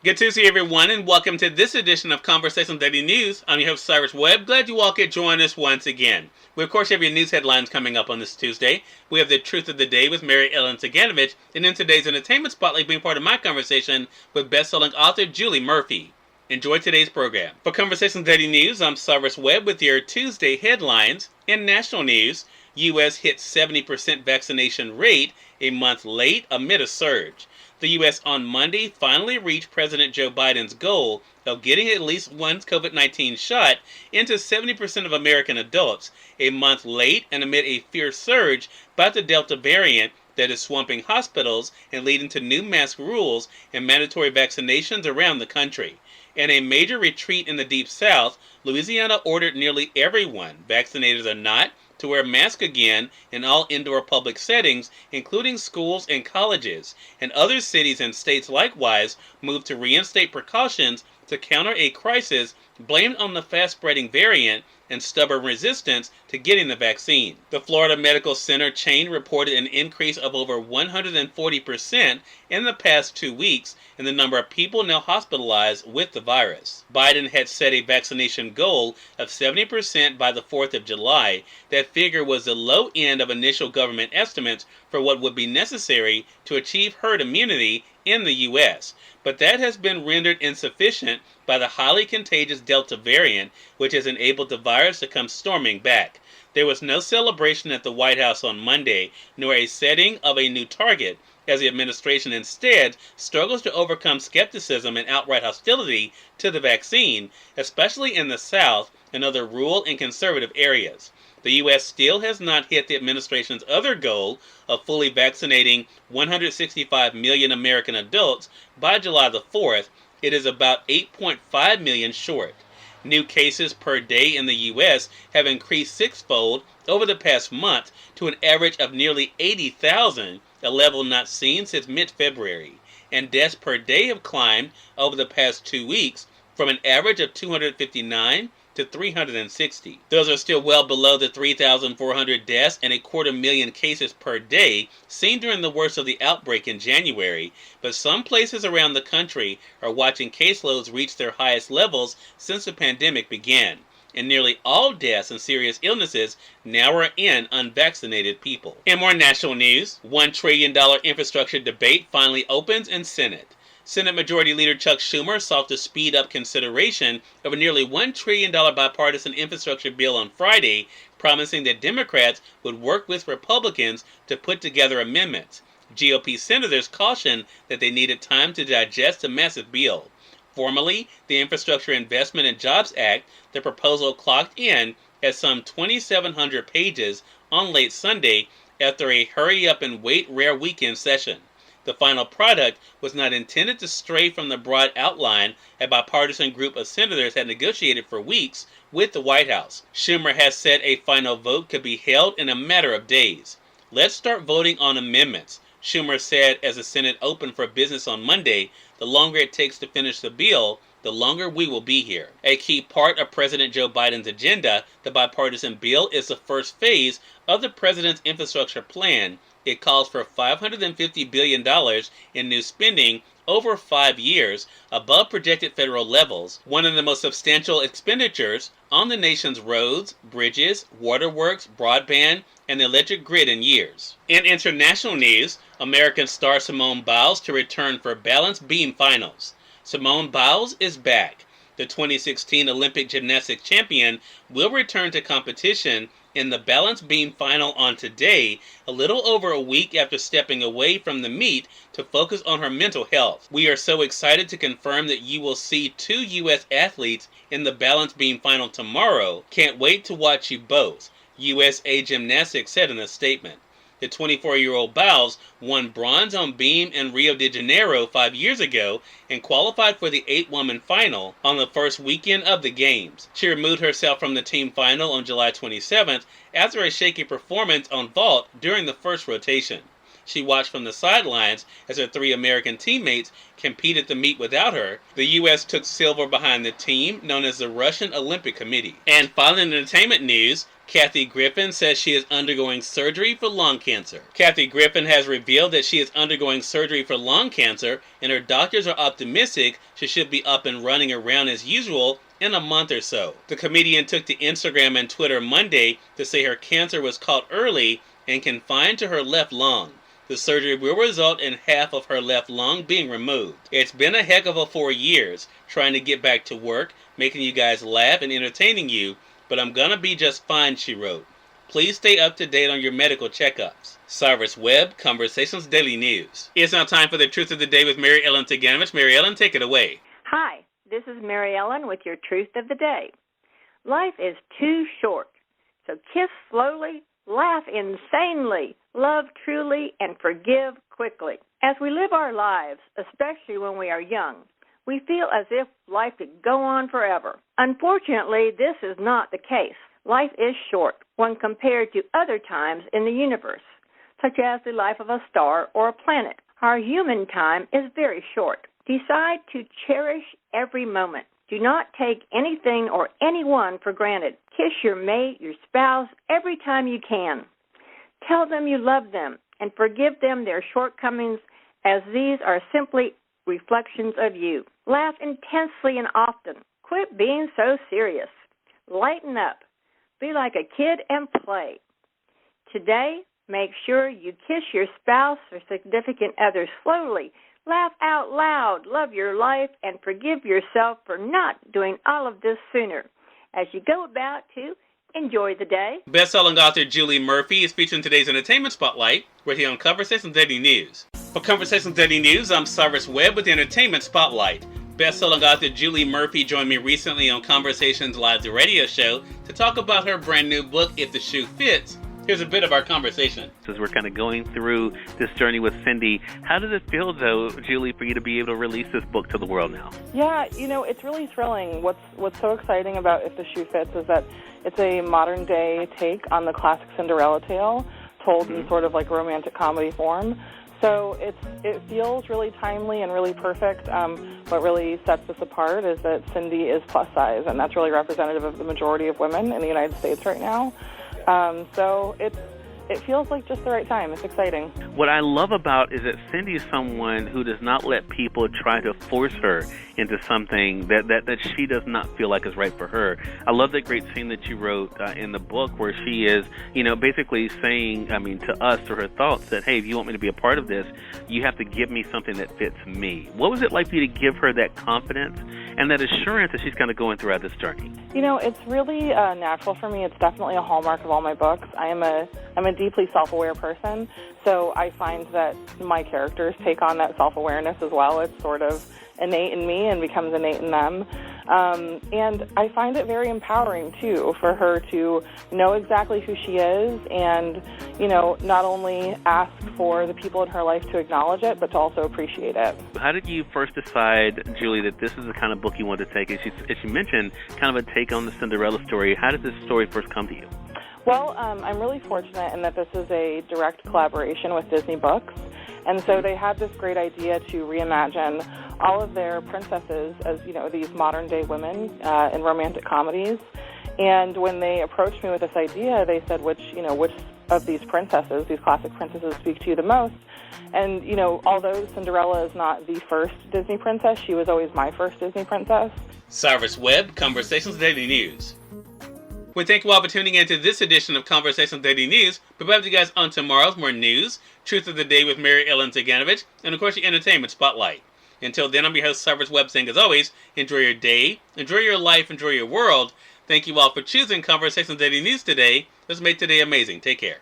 Good Tuesday, everyone, and welcome to this edition of Conversations Daily News. I'm your host, Cyrus WEbb. Glad you all could join us once again. We, of course, have your news headlines coming up on this Tuesday. We have the Truth of the Day with Mary Ellen Ciganovich, and in today's Entertainment Spotlight, being part of my conversation with best-selling author Julie Murphy. Enjoy today's program. For Conversations Daily News, I'm Cyrus WEbb with your Tuesday headlines. In national news, U.S. hits 70% vaccination rate a month late amid a surge. The U.S. on Monday finally reached President Joe Biden's goal of getting at least one COVID-19 shot into 70% of American adults, a month late and amid a fierce surge by the Delta variant that is swamping hospitals and leading to new mask rules and mandatory vaccinations around the country. In a major retreat in the Deep South, Louisiana ordered nearly everyone, vaccinated or not, to wear masks again in all indoor public settings, including schools and colleges. And other cities and states likewise moved to reinstate precautions to counter a crisis blamed on the fast-spreading variant and stubborn resistance to getting the vaccine. The Florida Medical Center chain reported an increase of over 140% in the past 2 weeks in the number of people now hospitalized with the virus. Biden had set a vaccination goal of 70% by the 4th of July. That figure was the low end of initial government estimates for what would be necessary to achieve herd immunity in the U.S., but that has been rendered insufficient by the highly contagious Delta variant, which has enabled the virus to come storming back. There was no celebration at the White House on Monday, nor a setting of a new target, as the administration instead struggles to overcome skepticism and outright hostility to the vaccine, especially in the South and other rural and conservative areas. The U.S. still has not hit the administration's other goal of fully vaccinating 165 million American adults by July the 4th. It is about 8.5 million short. New cases per day in the U.S. have increased sixfold over the past month to an average of nearly 80,000, a level not seen since mid-February. And deaths per day have climbed over the past 2 weeks from an average of 259 to 360. Those are still well below the 3,400 deaths and 250,000 cases per day seen during the worst of the outbreak in January, but some places around the country are watching caseloads reach their highest levels since the pandemic began. And nearly all deaths and serious illnesses now are in unvaccinated people. In more national news, $1 trillion infrastructure debate finally opens in Senate. Senate Majority Leader Chuck Schumer sought to speed up consideration of a nearly $1 trillion bipartisan infrastructure bill on Friday, promising that Democrats would work with Republicans to put together amendments. GOP senators cautioned that they needed time to digest the massive bill. Formally, the Infrastructure Investment and Jobs Act, the proposal clocked in at some 2,700 pages on late Sunday after a hurry-up-and-wait rare weekend session. The final product was not intended to stray from the broad outline a bipartisan group of senators had negotiated for weeks with the White House. Schumer has said a final vote could be held in a matter of days. "Let's start voting on amendments," Schumer said as the Senate opened for business on Monday. "The longer it takes to finish the bill, the longer we will be here." A key part of President Joe Biden's agenda, the bipartisan bill is the first phase of the president's infrastructure plan. It calls for $550 billion in new spending over 5 years, above projected federal levels, one of the most substantial expenditures on the nation's roads, bridges, waterworks, broadband, and the electric grid in years. In international news, American star Simone Biles to return for balance beam finals. Simone Biles is back. The 2016 Olympic gymnastics champion will return to competition in the balance beam final on today, a little over a week after stepping away from the meet to focus on her mental health. "We are so excited to confirm that you will see 2 U.S. athletes in the balance beam final tomorrow. Can't wait to watch you both," USA Gymnastics said in a statement. The 24-year-old Biles won bronze on beam in Rio de Janeiro 5 years ago and qualified for the 8-woman final on the first weekend of the Games. She removed herself from the team final on July 27th after a shaky performance on vault during the first rotation. she watched from the sidelines as her 3 American teammates competed to meet without her. The U.S. took silver behind the team known as the Russian Olympic Committee. And finally, in entertainment news, Kathy Griffin says she is undergoing surgery for lung cancer. Kathy Griffin has revealed that she is undergoing surgery for lung cancer, and her doctors are optimistic she should be up and running around as usual in a month or so. The comedian took to Instagram and Twitter Monday to say her cancer was caught early and confined to her left lung. The surgery will result in half of her left lung being removed. It's been a heck of a 4 years trying to get back to work, making you guys laugh and entertaining you, but I'm gonna be just fine, she wrote. Please stay up to date on your medical checkups. Cyrus WEbb, Conversations Daily News. It's now time for the Truth of the Day with Mary Ellen Ciganovich. Mary Ellen, take it away. Hi, this is Mary Ellen with your Truth of the Day. Life is too short, so kiss slowly, laugh insanely, love truly, and forgive quickly. As we live our lives, especially when we are young, we feel as if life could go on forever. Unfortunately, this is not the case. Life is short when compared to other times in the universe, such as the life of a star or a planet. Our human time is very short. Decide to cherish every moment. Do not take anything or anyone for granted. Kiss your mate, your spouse, every time you can. Tell them you love them and forgive them their shortcomings, as these are simply reflections of you. Laugh intensely and often. Quit being so serious. Lighten up. Be like a kid and play. Today, make sure you kiss your spouse or significant other slowly. Laugh out loud, love your life, and forgive yourself for not doing all of this sooner. As you go about to enjoy the day. Best-selling author Julie Murphy is featured in today's Entertainment Spotlight, right here on Conversations Daily News. For Conversations Daily News, I'm Cyrus WEbb with the Entertainment Spotlight. Best-selling author Julie Murphy joined me recently on Conversations Live, the radio show, to talk about her brand new book, If the Shoe Fits. Here's a bit of our conversation. As we're kind of going through this journey with Cindy, how does it feel, though, Julie, for you to be able to release this book to the world now? Yeah, it's really thrilling. What's so exciting about If the Shoe Fits is that it's a modern-day take on the classic Cinderella tale, told in sort of like romantic comedy form. So it feels really timely and really perfect. What really sets us apart is that Cindy is plus size, and that's really representative of the majority of women in the United States right now. So it feels like just the right time. It's exciting. What I love about is that Cindy is someone who does not let people try to force her into something that she does not feel like is right for her. I love that great scene that you wrote in the book where she is, basically saying, to us, through her thoughts, that, hey, if you want me to be a part of this, you have to give me something that fits me. What was it like for you to give her that confidence and that assurance that she's kind of going throughout this journey? It's really natural for me. It's definitely a hallmark of all my books. I'm a deeply self-aware person, so I find that my characters take on that self-awareness as well. It's sort of innate in me and becomes innate in them. And I find it very empowering, too, for her to know exactly who she is and, not only ask for the people in her life to acknowledge it, but to also appreciate it. How did you first decide, Julie, that this is the kind of book you wanted to take? As you mentioned, kind of a take on the Cinderella story. How did this story first come to you? Well, I'm really fortunate in that this is a direct collaboration with Disney Books, and so they had this great idea to reimagine all of their princesses as, these modern-day women in romantic comedies. And when they approached me with this idea, they said, which of these princesses, these classic princesses, speak to you the most? And, although Cinderella is not the first Disney princess, she was always my first Disney princess. Cyrus WEbb, Conversations Daily News. We thank you all for tuning in to this edition of Conversations Daily News. We'll be back with you guys on tomorrow's more news, Truth of the Day with Mary Ellen Ciganovich, and of course your Entertainment Spotlight. Until then, I'm your host, Cyrus WEbb, saying as always, enjoy your day, enjoy your life, enjoy your world. Thank you all for choosing Conversations Daily News today. Let's make today amazing. Take care.